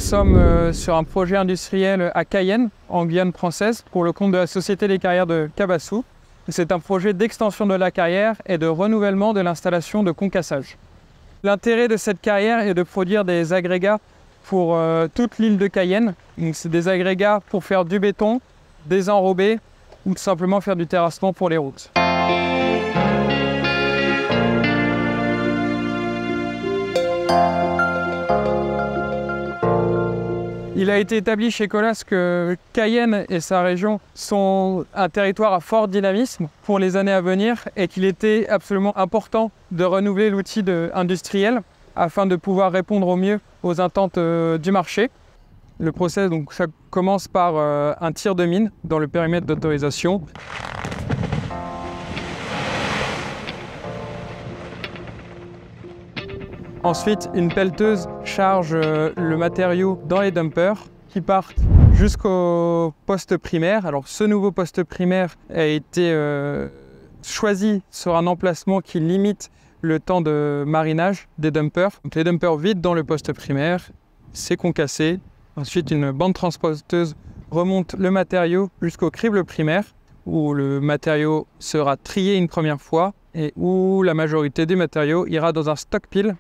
sommes sur un projet industriel à Cayenne, en Guyane française, pour le compte de la Société des carrières de Cabassou. C'est un projet d'extension de la carrière et de renouvellement de l'installation de concassage. L'intérêt de cette carrière est de produire des agrégats pour toute l'île de Cayenne. C'est des agrégats pour faire du béton, désenrober ou tout simplement faire du terrassement pour les routes. Il a été établi chez Colas que Cayenne et sa région sont un territoire à fort dynamisme pour les années à venir et qu'il était absolument important de renouveler l'outil industriel afin de pouvoir répondre au mieux aux attentes du marché. Le process, donc, ça commence par un tir de mine dans le périmètre d'autorisation. Ensuite, une pelleteuse charge le matériau dans les dumpers qui partent jusqu'au poste primaire. Alors, ce nouveau poste primaire a été choisi sur un emplacement qui limite le temps de marinage des dumpers. Donc, les dumpers vident dans le poste primaire, c'est concassé. Ensuite, une bande transporteuse remonte le matériau jusqu'au crible primaire où le matériau sera trié une première fois et où la majorité des matériaux ira dans un stockpile.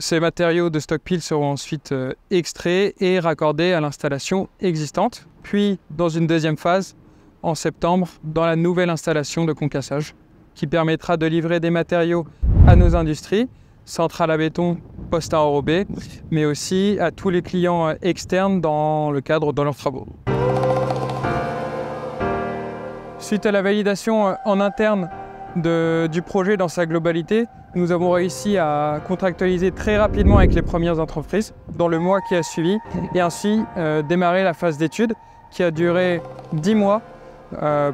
Ces matériaux de stockpile seront ensuite extraits et raccordés à l'installation existante, puis dans une deuxième phase, en septembre, dans la nouvelle installation de concassage, qui permettra de livrer des matériaux à nos industries, centrales à béton, postes à enrober, mais aussi à tous les clients externes dans le cadre de leurs travaux. Suite à la validation en interne du projet dans sa globalité, nous avons réussi à contractualiser très rapidement avec les premières entreprises dans le mois qui a suivi et ainsi démarrer la phase d'étude qui a duré 10 mois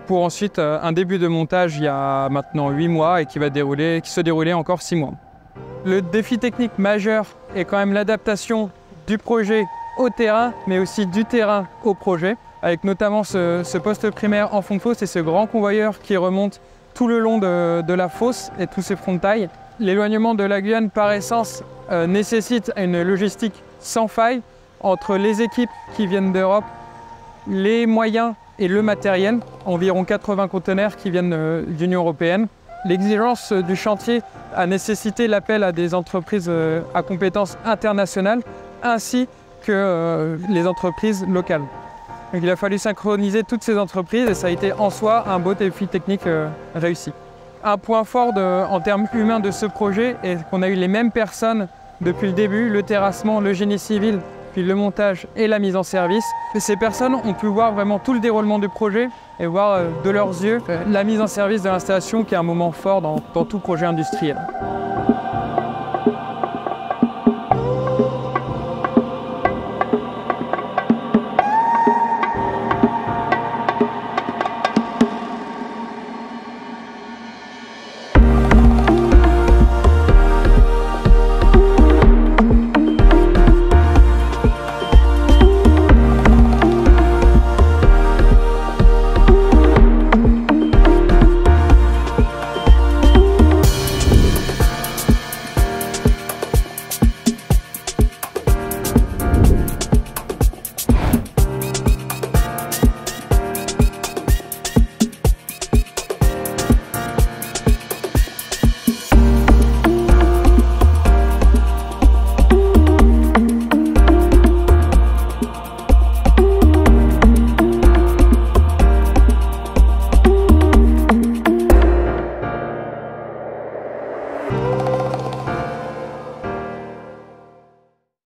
pour ensuite un début de montage il y a maintenant 8 mois et qui se déroulait encore 6 mois. Le défi technique majeur est quand même l'adaptation du projet au terrain mais aussi du terrain au projet avec notamment ce poste primaire en fond de fosse et ce grand convoyeur qui remonte tout le long de la fosse et tous ses frontails. L'éloignement de la Guyane par essence nécessite une logistique sans faille entre les équipes qui viennent d'Europe, les moyens et le matériel, environ 80 conteneurs qui viennent de l'Union européenne. L'exigence du chantier a nécessité l'appel à des entreprises à compétences internationales ainsi que les entreprises locales. Donc il a fallu synchroniser toutes ces entreprises et ça a été en soi un beau défi technique réussi. Un point fort en termes humains de ce projet est qu'on a eu les mêmes personnes depuis le début, le terrassement, le génie civil, puis le montage et la mise en service. Et ces personnes ont pu voir vraiment tout le déroulement du projet et voir de leurs yeux la mise en service de l'installation qui est un moment fort dans tout projet industriel.